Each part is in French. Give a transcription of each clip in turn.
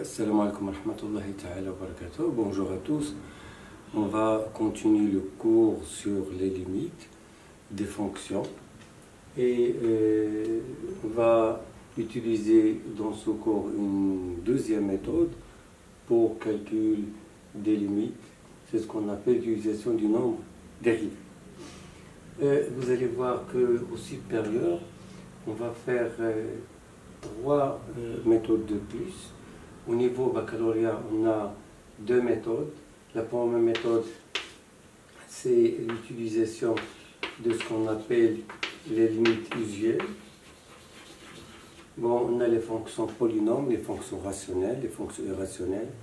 Assalamu alaikum wa rahmatullahi ta'ala wa barakatuh. Bonjour à tous. On va continuer le cours sur les limites des fonctions et on va utiliser dans ce cours une deuxième méthode pour calcul des limites. C'est ce qu'on appelle l'utilisation du nombre dérivé. Vous allez voir qu'au supérieur, on va faire trois méthodes de plus. Au niveau baccalauréat, on a deux méthodes. La première méthode, c'est l'utilisation de ce qu'on appelle les limites usuelles. Bon, on a les fonctions polynômes, les fonctions rationnelles, les fonctions irrationnelles,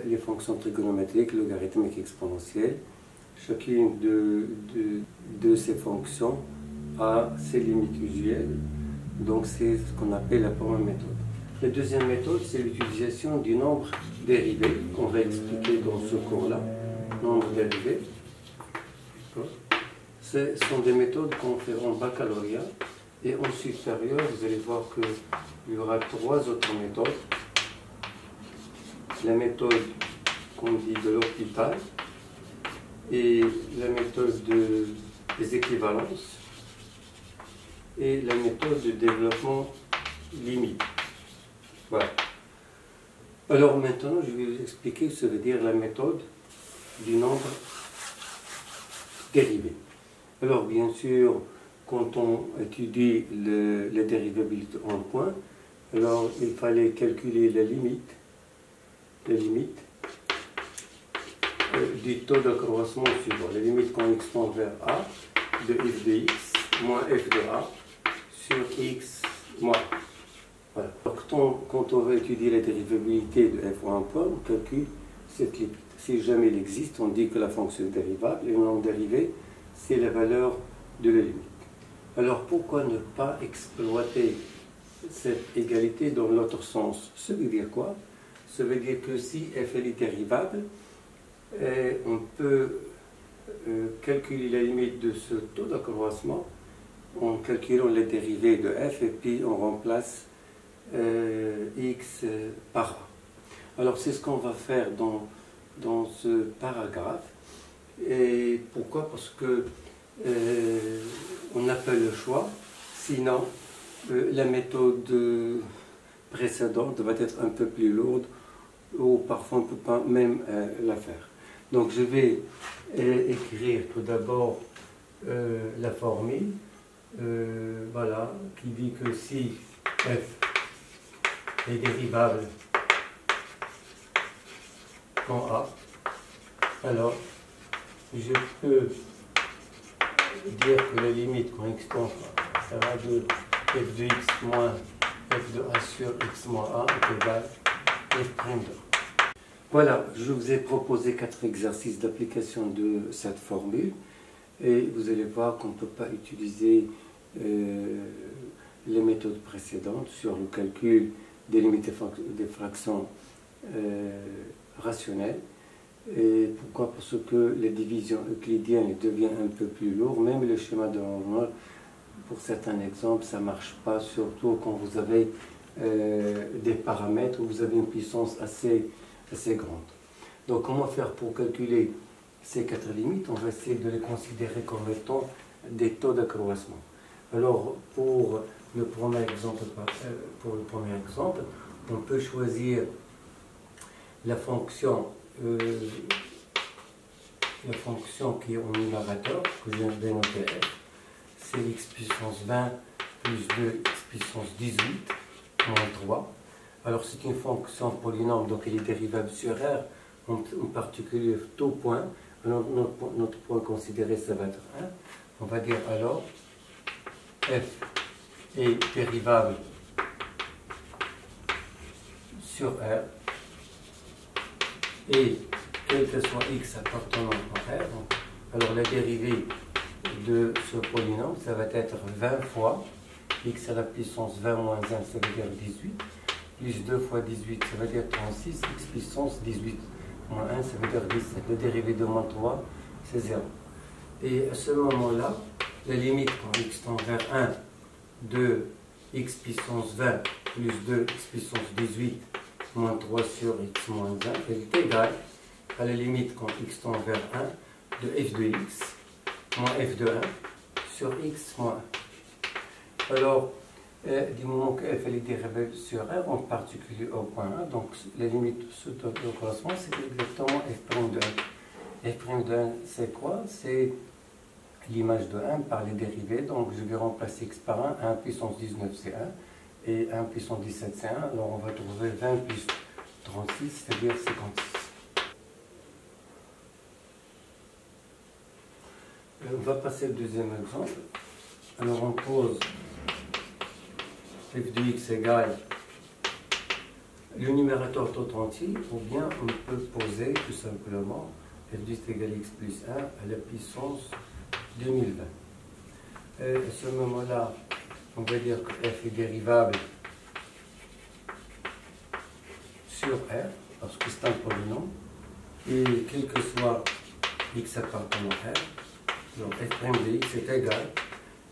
les fonctions trigonométriques, logarithmiques, exponentielles. Chacune de ces fonctions a ses limites usuelles. Donc c'est ce qu'on appelle la première méthode. La deuxième méthode, c'est l'utilisation du nombre dérivé, qu'on va expliquer dans ce cours-là. Nombre dérivé. Ce sont des méthodes qu'on fait en baccalauréat. Et en supérieur, vous allez voir qu'il y aura trois autres méthodes. La méthode qu'on dit de l'hôpital et la méthode des équivalences et la méthode de développement limite. Voilà. Alors maintenant, je vais vous expliquer ce que veut dire la méthode du nombre dérivé. Alors bien sûr, quand on étudie la dérivabilité en points, alors il fallait calculer la limite du taux d'accroissement suivant. La limite quand x tend vers a de f de x moins f de a sur x moins. Voilà. Donc, quand on va étudier la dérivabilité de f en un point, on calcule cette limite. Si jamais il existe, on dit que la fonction est dérivable et le nombre dérivé, c'est la valeur de la limite. Alors pourquoi ne pas exploiter cette égalité dans l'autre sens? Ça veut dire quoi? Ça veut dire que si f est dérivable, on peut calculer la limite de ce taux d'accroissement en calculant les dérivés de f et puis on remplace x par a. Alors c'est ce qu'on va faire dans ce paragraphe. Et pourquoi? Parce que on n'a pas le choix, sinon la méthode précédente va être un peu plus lourde ou parfois on ne peut pas même la faire. Donc je vais écrire tout d'abord la formule, voilà, qui dit que si f est dérivable quand a, alors je peux dire que la limite quand x tend sera de f de x moins f de a sur x moins a est égal à f prime de a. Voilà, je vous ai proposé 4 exercices d'application de cette formule et vous allez voir qu'on ne peut pas utiliser les méthodes précédentes sur le calcul des limites des fractions rationnelles. Et pourquoi? Parce que la division euclidienne devient un peu plus lourde, même le schéma de Rengel, pour certains exemples, ça ne marche pas, surtout quand vous avez des paramètres où vous avez une puissance assez grande. Donc comment faire pour calculer ces 4 limites? On va essayer de les considérer comme étant des taux d'accroissement. Alors pour le premier exemple, on peut choisir la fonction qui est en numérateur, que je viens de dénoter f, c'est x puissance 20 plus 2 x puissance 18 moins 3. Alors c'est une fonction polynôme, donc elle est dérivable sur R, en particulier tout point. Alors, notre point considéré, ça va être 1. On va dire alors f est dérivable sur R et quel que soit x appartenant à R, alors la dérivée de ce polynôme, ça va être 20 fois x à la puissance 20 moins 1, ça veut dire 18, plus 2 fois 18, ça veut dire 36, x puissance 18 moins 1, ça veut dire 17. La dérivée de moins 3, c'est 0. Et à ce moment-là, la limite quand x tend vers 1 de x puissance 20 plus 2 x puissance 18 moins 3 sur x moins 1, elle est égale à la limite quand x tend vers 1 de f de x moins f de 1 sur x moins 1. Alors, du moment que f est dérivée sur R, en particulier au point 1, donc la limite sous le croisement, c'est exactement f' de 1. f' de 1, c'est quoi? C'est l'image de 1 par les dérivés, donc je vais remplacer x par 1, 1 puissance 19 c'est 1, et 1 puissance 17 c'est 1, alors on va trouver 20 plus 36, c'est-à-dire 56. On va passer au deuxième exemple. Alors on pose f de x égale le numérateur tout entier, ou bien on peut poser tout simplement f de x égale x plus 1 à la puissance 2020. À ce moment-là, on va dire que f est dérivable sur R, parce que c'est un polynôme, et quel que soit x appartenant à R, donc f' de x est égal,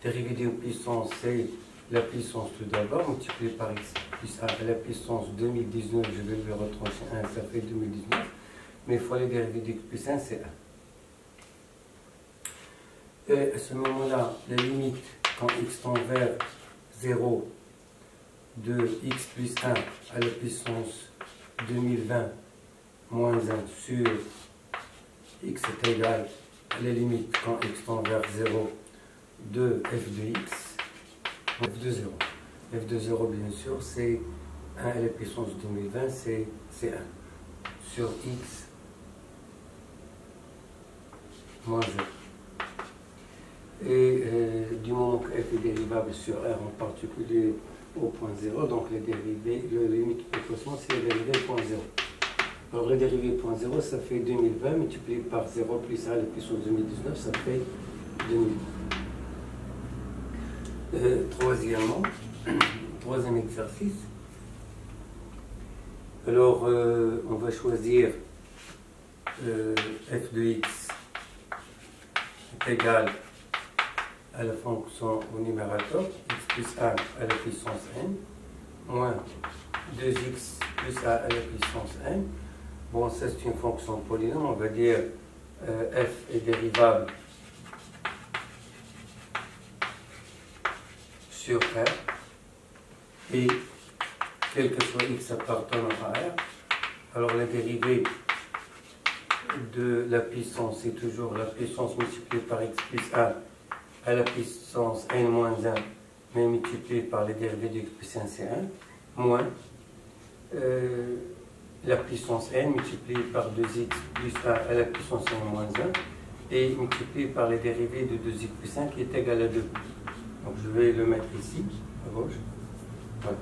dérivée d'une puissance, c'est la puissance tout d'abord, multipliée par x plus 1 à la puissance 2019, je vais le retrancher 1, ça fait 2019, mais fois les dérivés d'x plus 1, c'est 1. Et à ce moment-là, la limite, quand x tend vers 0, de x plus 1 à la puissance 2020 moins 1 sur x est égal à la limite, quand x tend vers 0, de f de x, f de 0. f de 0, bien sûr, c'est 1 à la puissance 2020, c'est 1 sur x moins 0. Et du moment que f est dérivable sur R, en particulier au point 0, donc la limite de croissement, c'est la dérivée point 0. Alors la dérivée point 0, ça fait 2020 multiplié par 0 plus 1 à la puissance 2019, ça fait 2020. Troisième exercice. Alors, on va choisir f de x est égal à la fonction au numérateur, x plus 1 à la puissance n, moins 2x plus 1 à la puissance n. Bon, ça c'est une fonction polynôme, on va dire f est dérivable sur R, et quel que soit x appartenant à R, alors la dérivée de la puissance, c'est toujours la puissance multipliée par x plus 1 à la puissance n moins 1, mais multipliée par les dérivés de x plus 1, c'est 1, moins la puissance n multipliée par 2x plus 1 à la puissance n moins 1, et multipliée par les dérivés de 2x plus 1 qui est égal à 2. Donc je vais le mettre ici, à gauche. Voilà.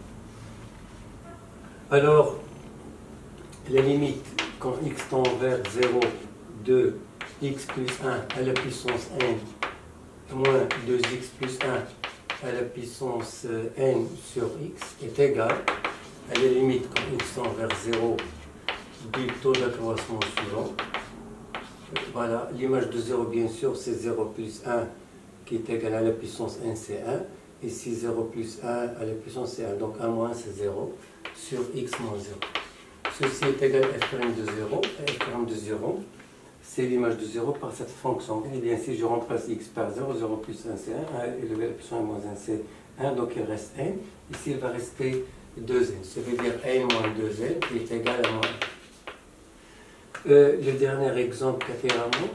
Alors, la limite, quand x tend vers 0, de x plus 1 à la puissance n moins 2x plus 1 à la puissance n sur x est égale à la limite quand x tend vers 0 du taux d'accroissement suivant. Voilà, l'image de 0 bien sûr c'est 0 plus 1 qui est égal à la puissance n c'est 1, et si 0 plus 1 à la puissance c'est 1, donc 1 moins c'est 0 sur x moins 0. Ceci est égal à f' de 0, et f' de 0 c'est l'image de 0 par cette fonction. Et bien si je remplace x par 0, 0 plus 1 c'est 1, 1 élevé à la puissance n moins 1 c'est 1, donc il reste n. Ici il va rester 2n, ça veut dire n moins 2n qui est égal à moins 1. Le dernier exemple quatrièmement,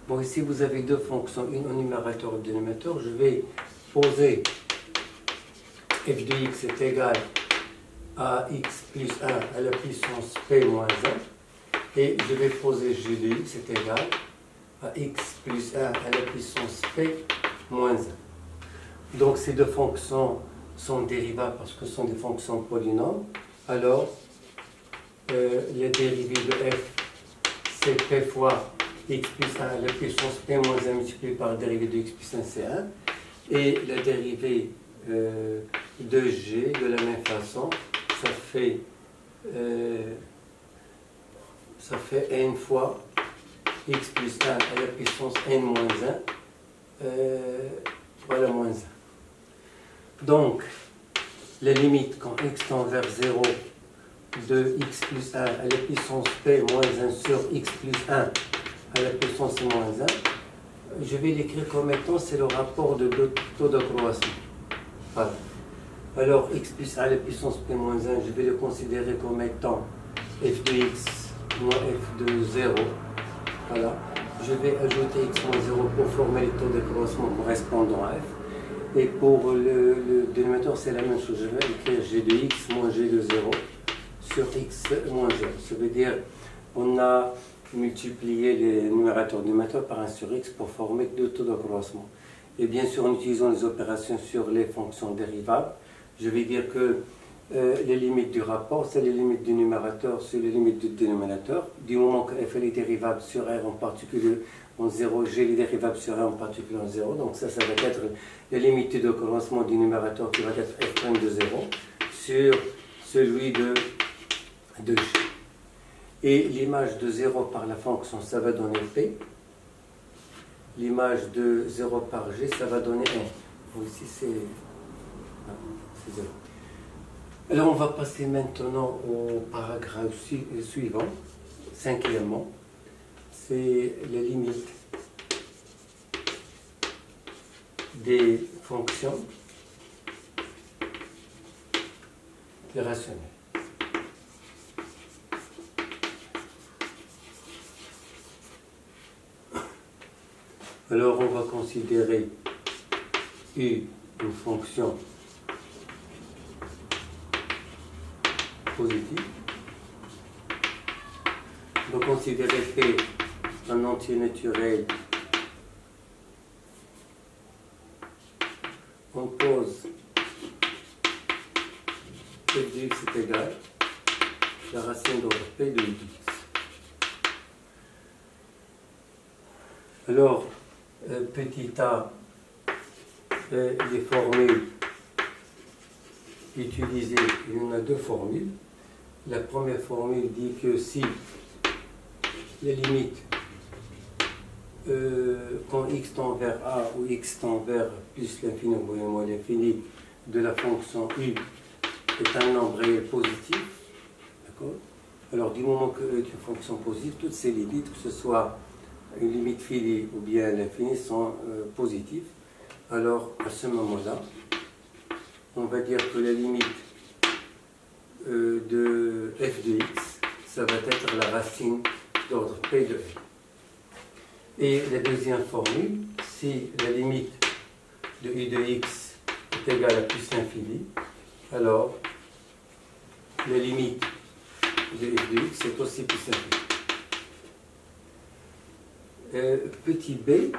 bon ici vous avez deux fonctions, une au numérateur et au dénominateur, je vais poser f de x est égal à x plus 1 à la puissance p moins 1, et je vais poser g de x est égal à x plus 1 à la puissance p moins 1. Donc ces deux fonctions sont dérivables parce que ce sont des fonctions polynômes. Alors, la dérivée de f, c'est p fois x plus 1 à la puissance p moins 1 multiplié par la dérivée de x plus 1, c'est 1. Et la dérivée de g, de la même façon, ça fait n fois x plus 1 à la puissance n moins 1, voilà moins 1. Donc, la limite quand x tend vers 0 de x plus 1 à la puissance p moins 1 sur x plus 1 à la puissance moins 1, je vais l'écrire comme étant, c'est le rapport de taux de croissance. Voilà. Alors x plus 1 à la puissance p moins 1, je vais le considérer comme étant f de x moins f de 0. Voilà. Je vais ajouter x moins 0 pour former le taux de croissance correspondant à f. Et pour le dénominateur, c'est la même chose. Je vais écrire g de x moins g de 0 sur x moins 0. Ça veut dire on a multiplié les numérateurs et dénominateurs par 1 sur x pour former deux taux de croissance. Et bien sûr, en utilisant les opérations sur les fonctions dérivables, je vais dire que les limites du rapport, c'est les limites du numérateur sur les limites du dénominateur. Du moment que f est dérivable sur r en particulier en 0, g est dérivable sur r en particulier en 0. Donc ça va être la limite de commencement du numérateur qui va être f' de 0 sur celui de g. Et l'image de 0 par la fonction, ça va donner p. L'image de 0 par g, ça va donner 1. Ici, c'est 0. Alors, on va passer maintenant au paragraphe suivant, cinquièmement. C'est la limite des fonctions irrationnelles. Alors, on va considérer U une fonction positive. On va considérer P un entier naturel. On pose P de x est égal à la racine d'ordre P de x. Alors, petit a, les formules utilisées, il y en a deux formules. La première formule dit que si les limites quand x tend vers a ou x tend vers plus l'infini ou moins l'infini de la fonction u est un nombre réel positif, d'accord? Alors du moment que est une fonction positive, toutes ces limites, que ce soit une limite finie ou bien l'infini, sont positives. Alors à ce moment-là, on va dire que la limite de f de x, ça va être la racine d'ordre p de f. Et la deuxième formule, si la limite de u de x est égale à plus l'infini, alors la limite de f de x est aussi plus l'infini. Petit b,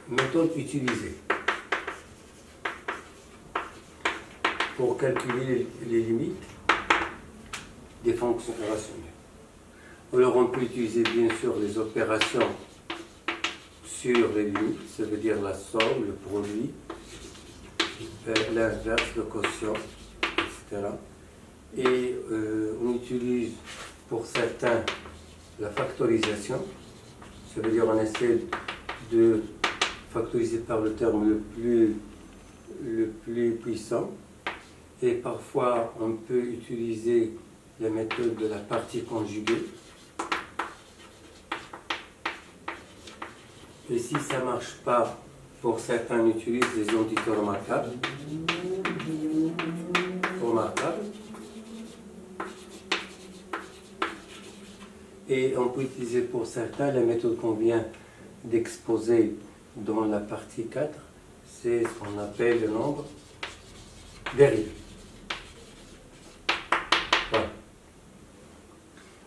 méthode utilisée pour calculer les limites des fonctions rationnelles. Alors on peut utiliser bien sûr les opérations sur les limites, ça veut dire la somme, le produit, l'inverse, le quotient, etc. Et on utilise pour certains la factorisation, ça veut dire on essaie de factoriser par le terme le plus puissant. Et parfois on peut utiliser la méthode de la partie conjuguée. Et si ça ne marche pas, pour certains, on utilise des entités remarquables. Et on peut utiliser pour certains la méthode qu'on vient d'exposer dans la partie 4. C'est ce qu'on appelle le nombre dérivé. Voilà.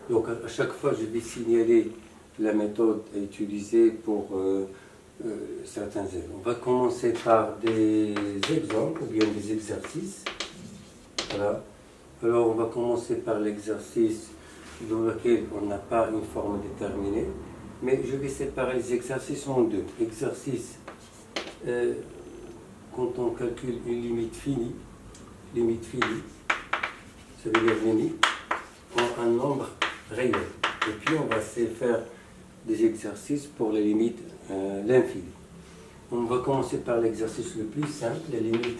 Donc à chaque fois, je vais signaler la méthode à utiliser pour certains élèves. On va commencer par des exemples ou bien des exercices. Voilà. Alors on va commencer par l'exercice dans lequel on n'a pas une forme déterminée, mais je vais séparer les exercices en deux. Exercice quand on calcule une limite finie, ça veut dire limite en un nombre réel. Et puis on va faire des exercices pour les limites l'infini. On va commencer par l'exercice le plus simple, la limite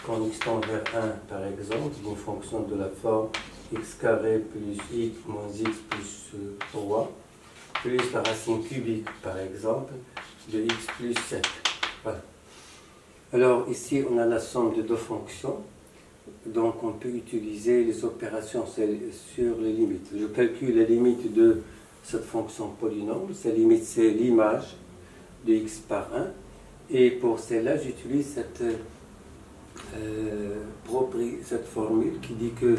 quand x tend vers 1, par exemple, d'une fonction de la forme x carré plus x moins x plus 3, plus la racine cubique, par exemple, de x plus 7. Voilà. Alors ici, on a la somme de deux fonctions. Donc on peut utiliser les opérations sur les limites. Je calcule la limite de cette fonction polynôme. Sa limite, c'est l'image de x par 1. Et pour celle-là, j'utilise cette formule qui dit que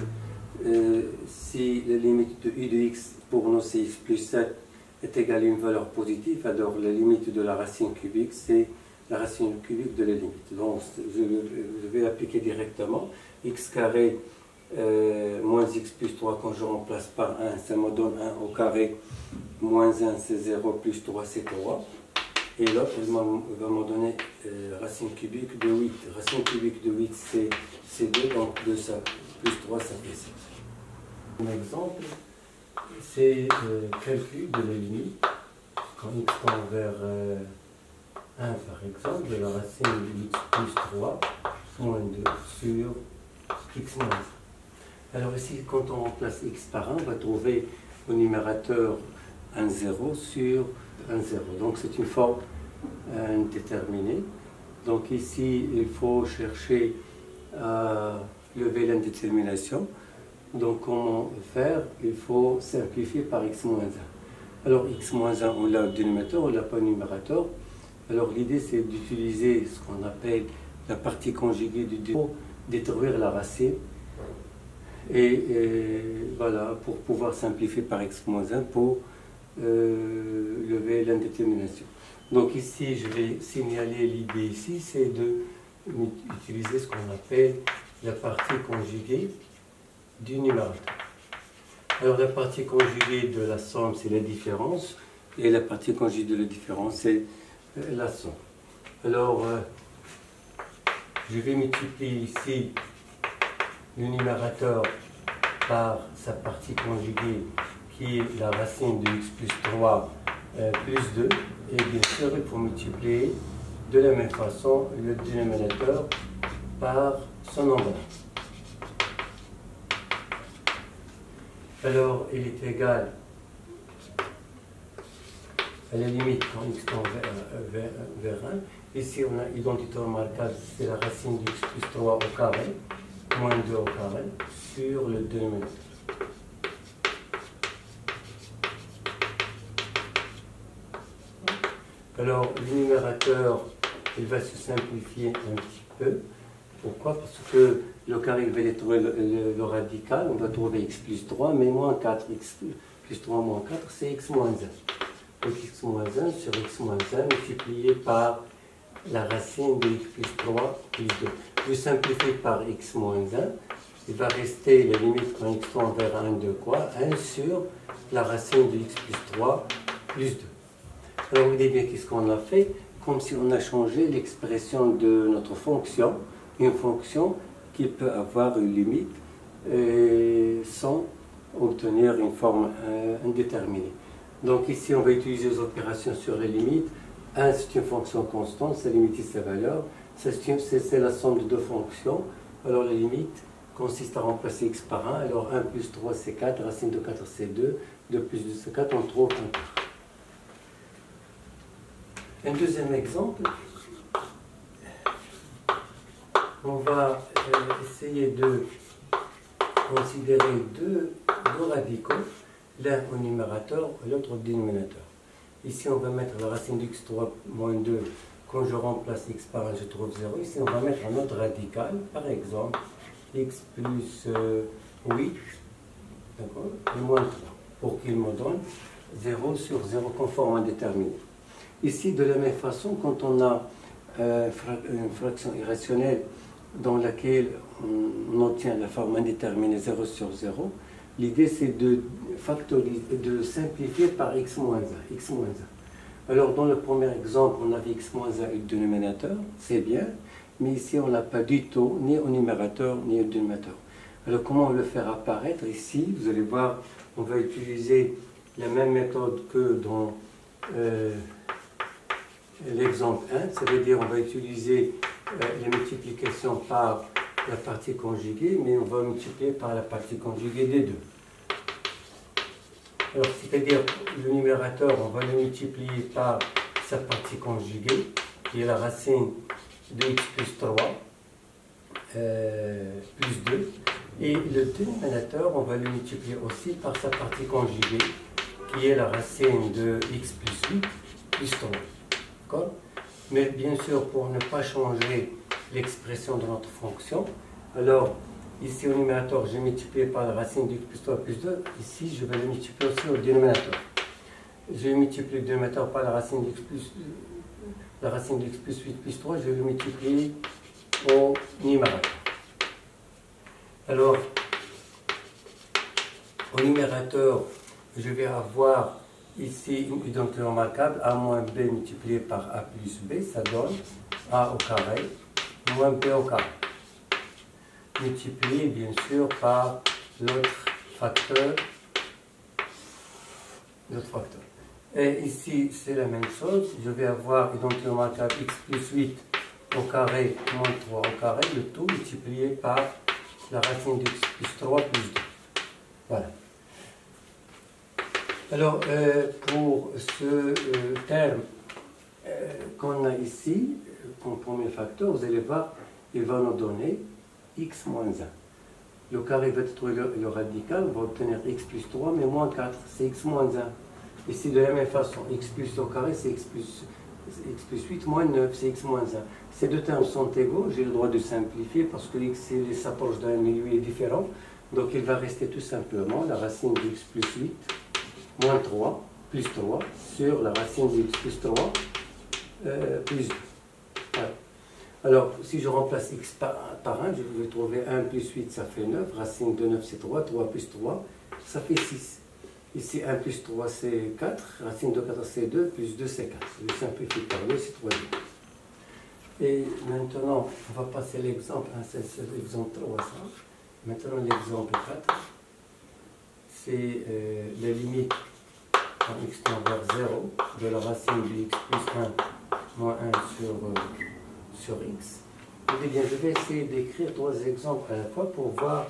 si la limite de u de x pour nous c'est x plus 7 est égale à une valeur positive, alors la limite de la racine cubique, c'est la racine cubique de la limite. Donc je vais l'appliquer directement. X carré moins x plus 3, quand je remplace par 1, ça me donne 1 au carré, moins 1 c'est 0, plus 3 c'est 3. Et l'autre, elle va me donner racine cubique de 8. Racine cubique de 8 c'est 2, donc 2 ça, plus 3 ça fait 7. Un exemple, c'est calcul de la limite. Quand x tend vers 1 par exemple, de la racine de x plus 3 moins 2 sur x moins 1. Alors ici, quand on remplace x par 1, on va trouver au numérateur un 0 sur un 0. Donc c'est une forme indéterminée. Donc ici, il faut chercher à lever l'indétermination. Donc comment faire? Il faut simplifier par x moins 1. Alors x moins 1, on l'a au dénominateur, on l'a pas au numérateur. Alors l'idée, c'est d'utiliser ce qu'on appelle la partie conjuguée du dénominateur pour détruire la racine. Et voilà, pour pouvoir simplifier par x moins 1 pour lever l'indétermination. Donc ici, je vais signaler l'idée ici, c'est d'utiliser ce qu'on appelle la partie conjuguée du numérateur. Alors la partie conjuguée de la somme, c'est la différence, et la partie conjuguée de la différence, c'est la somme. Alors, je vais multiplier ici le numérateur par sa partie conjuguée, qui est la racine de x plus 3 plus 2. Et bien sûr, il faut multiplier de la même façon le dénominateur par son nombre. Alors, il est égal à la limite quand x tend vers 1. Ici, on a identité remarquable, c'est la racine de x plus 3 au carré, moins 2 au carré, sur le dénominateur. Alors, le numérateur, il va se simplifier un petit peu. Pourquoi? Parce que le carré, il va détruire le radical. On va trouver x plus 3, mais moins 4. X plus 3 moins 4, c'est x moins 1. Donc x moins 1 sur x moins 1 multiplié par la racine de x plus 3 plus 2. Je simplifie par x moins 1. Il va rester la limite quand x tend vers 1 de quoi? 1 sur la racine de x plus 3 plus 2. Alors vous voyez bien qu'est-ce qu'on a fait? Comme si on a changé l'expression de notre fonction, une fonction qui peut avoir une limite sans obtenir une forme indéterminée. Donc ici on va utiliser les opérations sur les limites. 1 c'est une fonction constante, sa limite et sa valeur. C'est la somme de deux fonctions. Alors la limite consiste à remplacer x par 1. Alors 1 plus 3 c'est 4, racine de 4 c'est 2, 2 plus 2 c'est 4, on trouve 1. Un deuxième exemple, on va essayer de considérer deux radicaux, l'un au numérateur et l'autre au dénominateur. Ici, on va mettre la racine de x3 moins 2. Quand je remplace x par 1, je trouve 0. Ici, on va mettre un autre radical, par exemple, x plus 8, d'accord, et moins 3, pour qu'il me donne 0 sur 0 conforme indéterminé. Ici, de la même façon, quand on a une fraction irrationnelle dans laquelle on obtient la forme indéterminée 0 sur 0, l'idée c'est de simplifier par x moins 1. X moins 1. Alors dans le premier exemple, on avait x moins 1 et le dénominateur, c'est bien, mais ici on n'a pas du tout, ni au numérateur, ni au dénominateur. Alors comment le faire apparaître? Ici, vous allez voir, on va utiliser la même méthode que dans l'exemple 1, ça veut dire on va utiliser la multiplication par la partie conjuguée, mais on va multiplier par la partie conjuguée des deux. Alors, c'est-à-dire, le numérateur, on va le multiplier par sa partie conjuguée, qui est la racine de x plus 3, plus 2. Et le dénominateur, on va le multiplier aussi par sa partie conjuguée, qui est la racine de x plus 8, plus 3. D'accord? Mais bien sûr, pour ne pas changer l'expression de notre fonction, alors, ici au numérateur, j'ai multiplié par la racine de x plus 3 plus 2. Ici, je vais le multiplier aussi au dénominateur. Je multiplie le dénominateur par la racine de x plus 8 plus 3. Je vais le multiplier au numérateur. Alors, au numérateur, je vais avoir ici une identité remarquable, a moins b multiplié par a plus b, ça donne a au carré moins b au carré. Multiplié bien sûr par l'autre facteur. Et ici, c'est la même chose. Je vais avoir identité remarquable x plus 8 au carré moins 3 au carré, le tout multiplié par la racine de x plus 3 plus 2. Voilà. Alors, pour ce terme qu'on a ici, comme premier facteur, vous allez voir, il va nous donner x moins 1. Le carré va être le radical, on va obtenir x plus 3, mais moins 4, c'est x moins 1. Ici, de la même façon, x plus au carré, c'est x plus 8, moins 9, c'est x moins 1. Ces deux termes sont égaux, j'ai le droit de simplifier parce que x s'approche d'un milieu différent. Donc, il va rester tout simplement la racine de x plus 8 moins 3 plus 3 sur la racine de x plus 3 plus 2. Voilà. Alors, si je remplace x par 1, je vais trouver 1 plus 8, ça fait 9. Racine de 9, c'est 3. 3 plus 3, ça fait 6. Ici, 1 plus 3, c'est 4. Racine de 4, c'est 2. Plus 2, c'est 4. Je simplifie par 2, c'est 3. Et maintenant, on va passer l'exemple. C'est l'exemple 3, ça. Maintenant, l'exemple 4. C'est la limite en x tend vers 0 de la racine de x plus 1 moins 1 sur x. Eh bien, je vais essayer d'écrire 3 exemples à la fois pour voir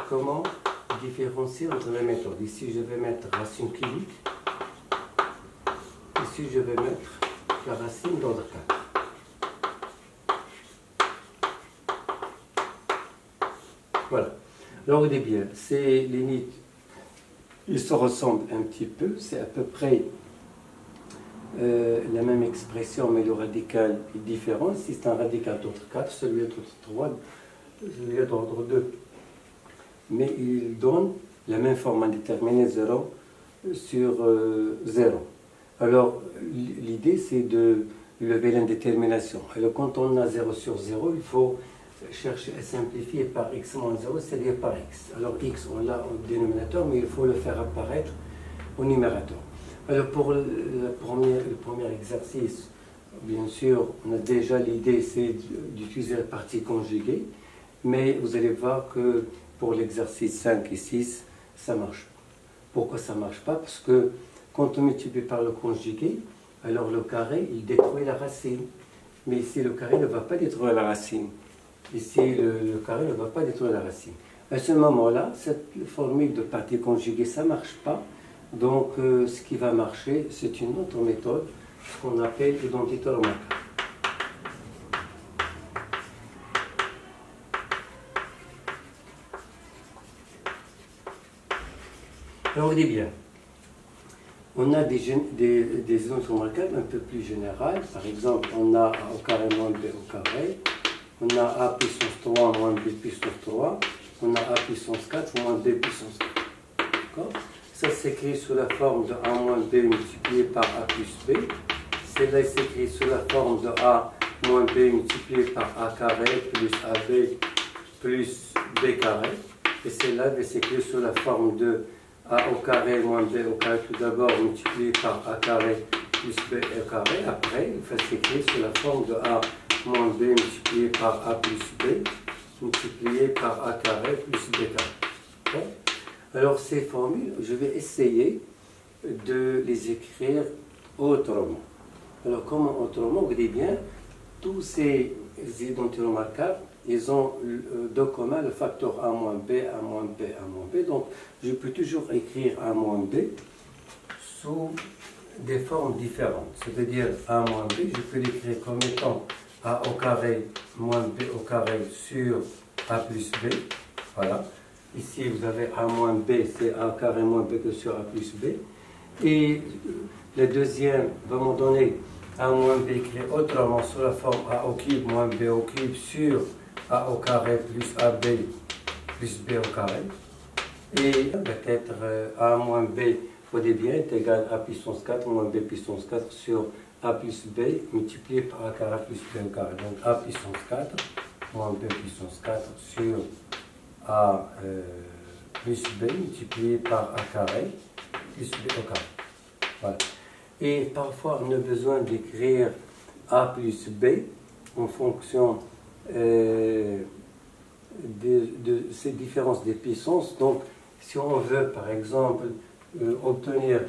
comment différencier entre les méthodes. Ici, je vais mettre racine cubique. Ici, je vais mettre la racine d'ordre 4. Voilà. Alors, on dit bien, ces limites, ils se ressemblent un petit peu, c'est à peu près la même expression, mais le radical est différent. Si c'est un radical d'ordre 4, celui d'ordre 3, celui d'ordre 2. Mais ils donnent la même forme indéterminée 0 sur 0. Alors, l'idée, c'est de lever l'indétermination. Alors, quand on a 0 sur 0, il faut chercher à simplifier par x moins 0, c'est-à-dire par x. Alors x, on l'a au dénominateur, mais il faut le faire apparaître au numérateur. Alors pour le premier exercice, bien sûr, on a déjà l'idée, c'est d'utiliser la partie conjuguée, mais vous allez voir que pour l'exercice 5 et 6, ça ne marche pas. Pourquoi ça ne marche pas? Parce que quand on multiplie par le conjugué, alors le carré, il détruit la racine. Mais ici, le carré ne va pas détruire la racine. Ici, le carré ne va pas détruire la racine. À ce moment-là, cette formule de partie conjuguée, ça ne marche pas. Donc, ce qui va marcher, c'est une autre méthode, ce qu'on appelle identité remarquable. Alors, on dit bien, on a des identités remarquables un peu plus générales. Par exemple, on a a au carré moins b au carré. On a a puissance 3 moins b puissance 3. On a a puissance 4 moins b puissance 4. D'accord? Ça s'écrit sous la forme de a moins b multiplié par a plus b. Celle-là s'écrit sous la forme de a moins b multiplié par a carré plus ab plus b carré. Et celle-là va s'écrire sous la forme de a au carré moins b au carré tout d'abord multiplié par a carré plus b au carré. Après, il va s'écrire sous la forme de a moins b multiplié par a plus b multiplié par a carré plus b carré. Okay? Alors ces formules, je vais essayer de les écrire autrement. Alors comment autrement? Vous dites bien, tous ces identités remarquables, ils ont de commun le facteur A moins B, A moins B, A moins B. Donc, je peux toujours écrire A moins B sous des formes différentes. C'est-à-dire A moins B, je peux l'écrire comme étant A au carré moins B au carré sur A plus B. Voilà. Ici, vous avez A moins B, c'est A carré moins B que sur A plus B. Et le deuxième va me donner A moins B écrit autrement sous la forme A au cube moins B au cube sur A au carré plus AB plus B au carré. Et peut-être A moins B, au début, est égal à puissance 4 moins B puissance 4 sur A plus B multiplié par A carré plus B au carré. Donc A puissance 4 moins B puissance 4 sur A plus B multiplié par A carré plus B au carré. Voilà. Et parfois, on a besoin d'écrire A plus B en fonction de ces différences des puissances. Donc, si on veut, par exemple, obtenir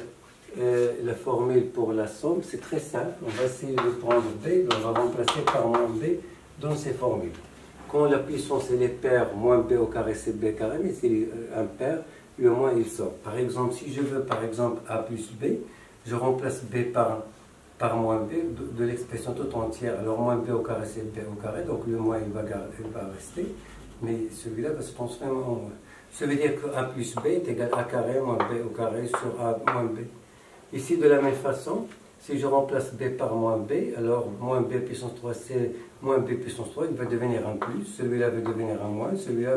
la formule pour la somme, c'est très simple. On va essayer de prendre B, on va remplacer par moins B dans ces formules. Quand la puissance elle est paire, moins B au carré c'est B carré, mais c'est impair, le moins il sort. Par exemple, si je veux par exemple A plus B, je remplace B par moins B de l'expression toute entière. Alors moins B au carré c'est B au carré, donc le moins il va rester, mais celui-là va se transformer en moins. Ça veut dire que A plus B est égal à A carré moins B au carré sur A moins B. Ici de la même façon, si je remplace B par moins B, alors moins B puissance 3 c'est moins B puissance 3, il va devenir un plus, celui-là va devenir un moins, celui-là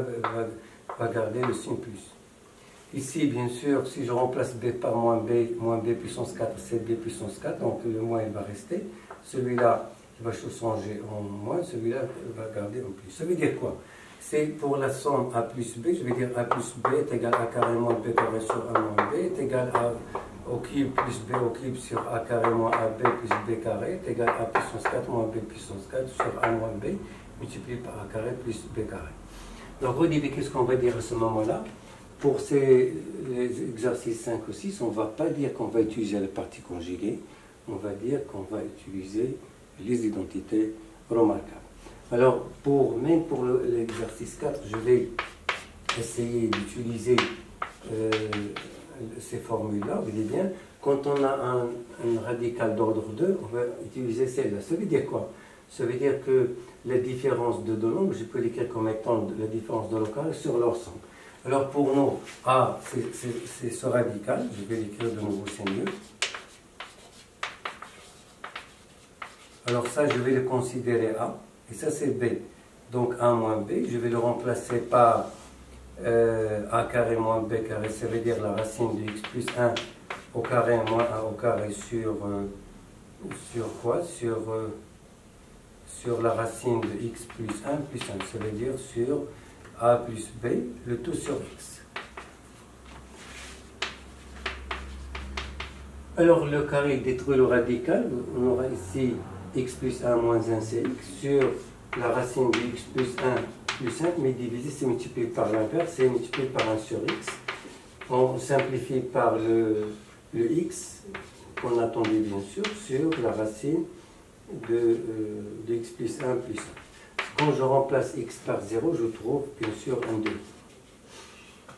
va garder le signe plus. Ici, bien sûr, si je remplace B par moins B puissance 4, c'est B puissance 4, donc le moins il va rester. Celui-là, il va changer en moins, celui-là va garder en plus. Ça veut dire quoi? C'est pour la somme A plus B, je vais dire A plus B est égal à A carré moins B carré sur A moins B est égal à au cube plus B au cube sur A carré moins AB plus B carré est égal à A puissance 4 moins B puissance 4 sur A moins B multiplié par A carré plus B carré. Donc au début, qu'est-ce qu'on va dire à ce moment-là? Pour les exercices 5 ou 6, on ne va pas dire qu'on va utiliser la partie conjuguée, on va dire qu'on va utiliser les identités remarquables. Alors, même pour l'exercice 4, je vais essayer d'utiliser ces formules-là. Vous voyez bien, quand on a un radical d'ordre 2, on va utiliser celle-là. Ça veut dire quoi? Ça veut dire que la différence de deux nombres, je peux l'écrire comme étant la différence de local sur leur somme. Alors pour nous, A, c'est ce radical, je vais l'écrire de nouveau, c'est mieux. Alors ça, je vais le considérer A, et ça c'est B. Donc A moins B, je vais le remplacer par A carré moins B carré, ça veut dire la racine de x plus 1 au carré moins 1 au carré sur quoi? Sur la racine de x plus 1 plus 1, ça veut dire sur A plus B, le tout sur x. Alors le carré détruit le radical, on aura ici x plus 1 moins 1 c'est x sur la racine de x plus 1 plus 5, mais divisé c'est multiplié par l'inverse, c'est multiplié par 1 sur x. On simplifie par le x, qu'on attendait bien sûr, sur la racine de x plus 1 plus 1. Quand je remplace x par 0, je trouve bien sûr un 2.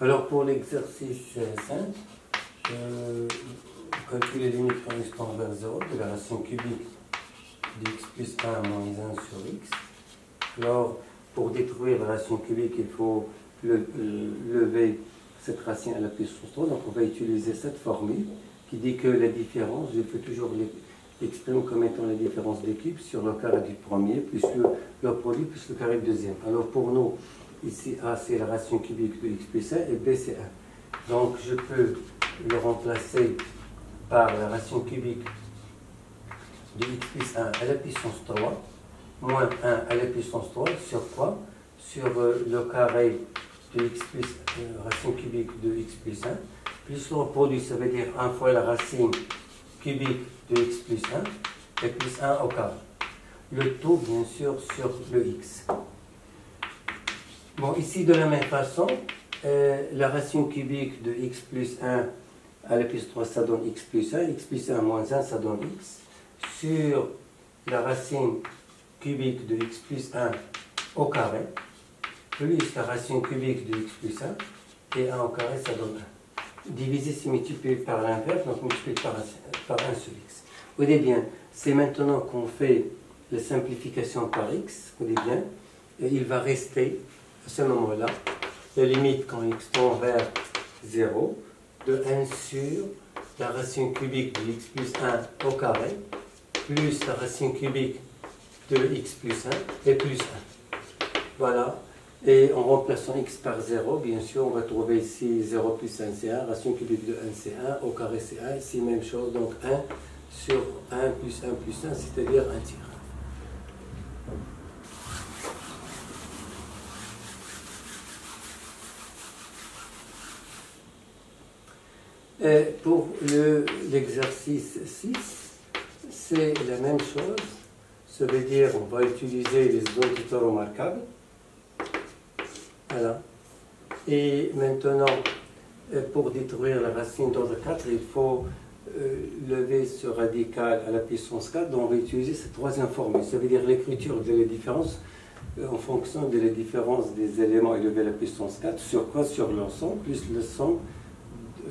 Alors pour l'exercice 5, calculer les limites quand x tend vers 0 de la racine cubique de x plus 1 moins 1 sur x. Alors pour détruire la racine cubique, il faut lever cette racine à la puissance 3. Donc on va utiliser cette formule qui dit que la différence, je peux toujours l'exprimer comme étant la différence des cubes sur le carré du premier plus le produit plus le carré du deuxième. Alors pour nous, ici A c'est la racine cubique de x plus 1 et B c'est 1. Donc je peux le remplacer par la racine cubique de x plus 1 à la puissance 3 moins 1 à la puissance 3 sur quoi? Sur le carré de x plus racine cubique de x plus 1 plus le produit, ça veut dire 1 fois la racine cubique de x plus 1 et plus 1 au carré. Le tout, bien sûr, sur le x. Bon, ici, de la même façon, la racine cubique de x plus 1 à la puissance 3, ça donne x plus 1 moins 1, ça donne x. Sur la racine cubique de x plus 1 au carré, plus la racine cubique de x plus 1, et 1 au carré, ça donne 1. Divisé, c'est multiplié par l'inverse, donc multiplié par 1 sur x. Vous voyez bien, c'est maintenant qu'on fait la simplification par x, vous voyez bien, et il va rester, à ce moment-là, la limite quand x tend vers 0, de 1 sur la racine cubique de x plus 1 au carré, plus la racine cubique de x plus 1 et plus 1. Voilà. Et en remplaçant x par 0, bien sûr, on va trouver ici 0 plus 1 c'est 1, racine cubique de 1 c'est 1, au carré c'est 1, ici même chose, donc 1 sur 1 plus 1 plus 1, c'est-à-dire 1 tiers. Et pour l'exercice 6, c'est la même chose. Ça veut dire on va utiliser les identités remarquables. Voilà. Et maintenant, pour détruire la racine d'ordre 4, il faut lever ce radical à la puissance 4. Donc on va utiliser cette troisième formule. Ça veut dire l'écriture de la différence en fonction de la différence des éléments élevés à la puissance 4. Sur quoi? Sur leur somme, plus le somme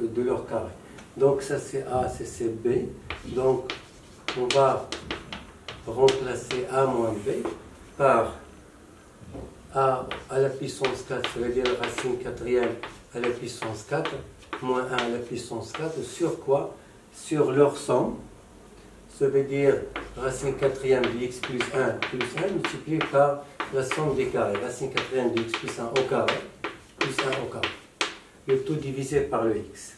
de leur carré. Donc ça c'est A, c'est B. Donc on va remplacer A moins B par A à la puissance 4, ça veut dire la racine quatrième à la puissance 4, moins 1 à la puissance 4, sur quoi? Sur leur somme. Ça veut dire racine quatrième de x plus 1 plus 1 multiplié par la somme des carrés. Racine quatrième de x plus 1 au carré, plus 1 au carré. Le tout divisé par le x.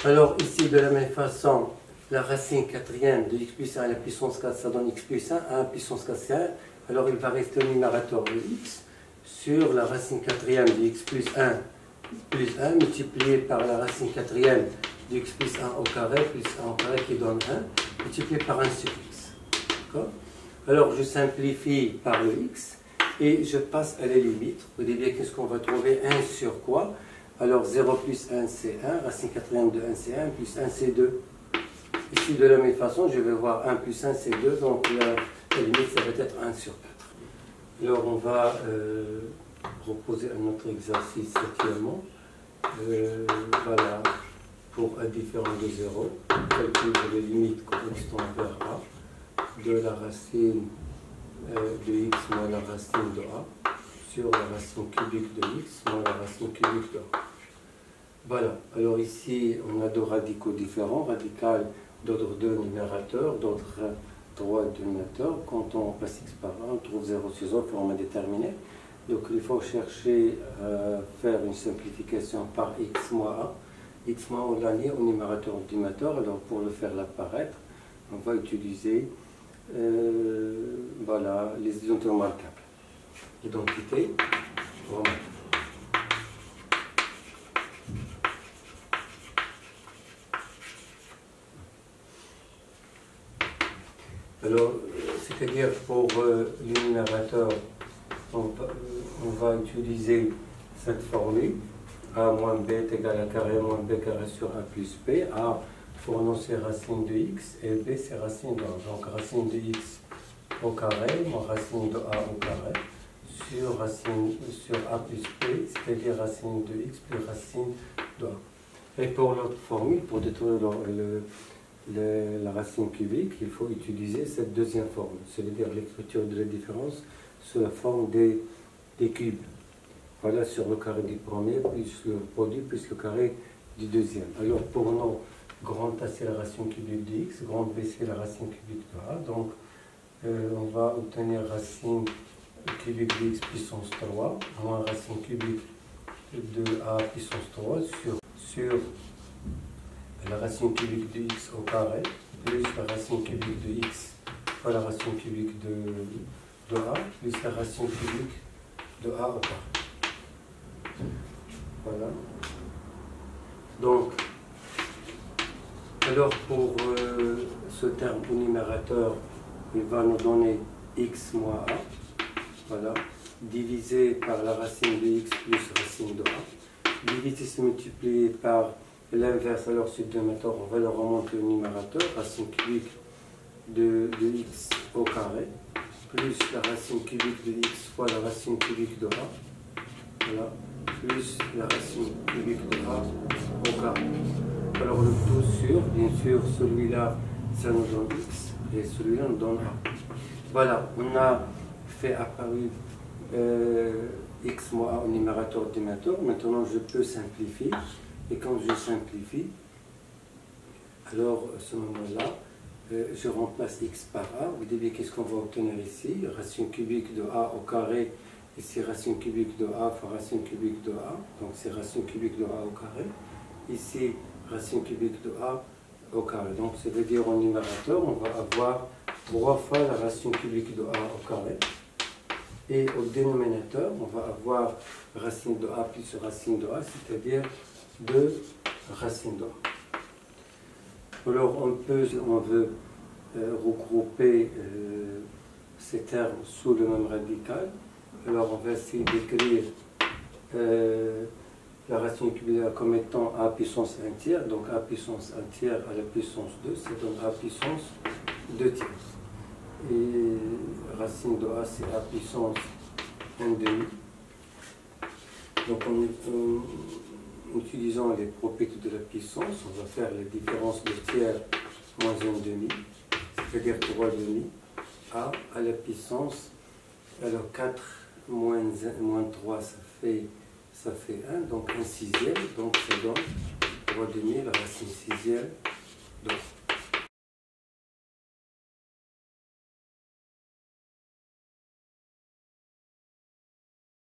Alors ici, de la même façon, la racine quatrième de x plus 1 à la puissance 4, ça donne x plus 1, 1 à la puissance 4 c'est 1. Alors il va rester au numérateur de x sur la racine quatrième de x plus 1 multiplié par la racine quatrième de x plus 1 au carré plus 1 au carré qui donne 1 multiplié par 1 sur x. Alors je simplifie par le x et je passe à la limite. Vous voyez bien qu'est-ce qu'on va trouver? 1 sur quoi? Alors 0 plus 1 c'est 1, racine quatrième de 1 c'est 1, plus 1 c'est 2. Ici de la même façon je vais voir 1 plus 1 c'est 2, donc la limite ça va être 1 sur 4. Alors on va proposer un autre exercice septièmement. Voilà, pour un différent de 0, calcul de la limite correspond vers A de la racine de x moins la racine de A sur la racine cubique de x moins la racine cubique de A. Voilà, alors ici on a deux radicaux différents, radical d'ordre 2 numérateur, d'ordre 3 dénominateur. Quand on passe x par 1, on trouve 0 sur 0, forme indéterminée. Donc il faut chercher à faire une simplification par x moins a. X moins on l'a lié au numérateur au dénominateur. Alors pour le faire apparaître, on va utiliser voilà, les identités remarquables. Identité remarquable. Alors, c'est-à-dire pour le numérateur, on va utiliser cette formule. A moins B est égal à carré moins B carré sur 1 plus B. A, pour nous, c'est racine de x et B, c'est racine de A. Donc, racine de x au carré moins racine de A au carré sur A plus B, c'est-à-dire racine de x plus racine de A. Et pour l'autre formule, pour détruire la racine cubique, il faut utiliser cette deuxième formule, c'est-à-dire l'écriture de la différence sous la forme des cubes. Voilà, sur le carré du premier, plus le produit, plus le carré du deuxième. Alors pour nous, grand A c'est la racine cubique de x, grand B c'est la racine cubique de A, donc on va obtenir racine cubique de x puissance 3, moins racine cubique de A puissance 3 sur la racine cubique de x au carré, plus la racine cubique de x fois la racine cubique de A, plus la racine cubique de A au carré. Voilà. Donc, alors pour ce terme au numérateur, il va nous donner x moins A, voilà, divisé par la racine de x plus racine de A. Divisé, c'est multiplié par l'inverse, alors sur le dénominateur, on va le remonter au numérateur, racine cubique de x au carré, plus la racine cubique de x fois la racine cubique de a, voilà, plus la racine cubique de a au carré. Alors le tout sur, bien sûr, celui-là, ça nous donne x, et celui-là nous donne a. Voilà, on a fait apparu x moins a au numérateur et dénominateur. Maintenant, je peux simplifier. Et quand je simplifie, alors à ce moment-là, je remplace x par a. Vous devez qu'est-ce qu'on va obtenir ici? Racine cubique de a au carré. Ici, racine cubique de a fois racine cubique de a. Donc, c'est racine cubique de a au carré. Ici, racine cubique de a au carré. Donc, ça veut dire au numérateur, on va avoir 3 fois la racine cubique de a au carré. Et au dénominateur, on va avoir racine de a plus racine de a, c'est-à-dire 2 racines de a. Alors, on veut regrouper ces termes sous le même radical. Alors, on va essayer d'écrire la racine cubique comme étant a puissance 1 tiers. Donc, a puissance 1 tiers à la puissance 2, ça donne a puissance 2 tiers. Et racine de a, c'est a puissance 1 demi. Donc, en utilisant les propriétés de la puissance, on va faire la différence de tiers moins 1 demi, c'est-à-dire 3 demi, a à la puissance, alors 4 moins 3, ça fait 1, donc 1 sixième, donc ça donne 3 demi, la racine sixième de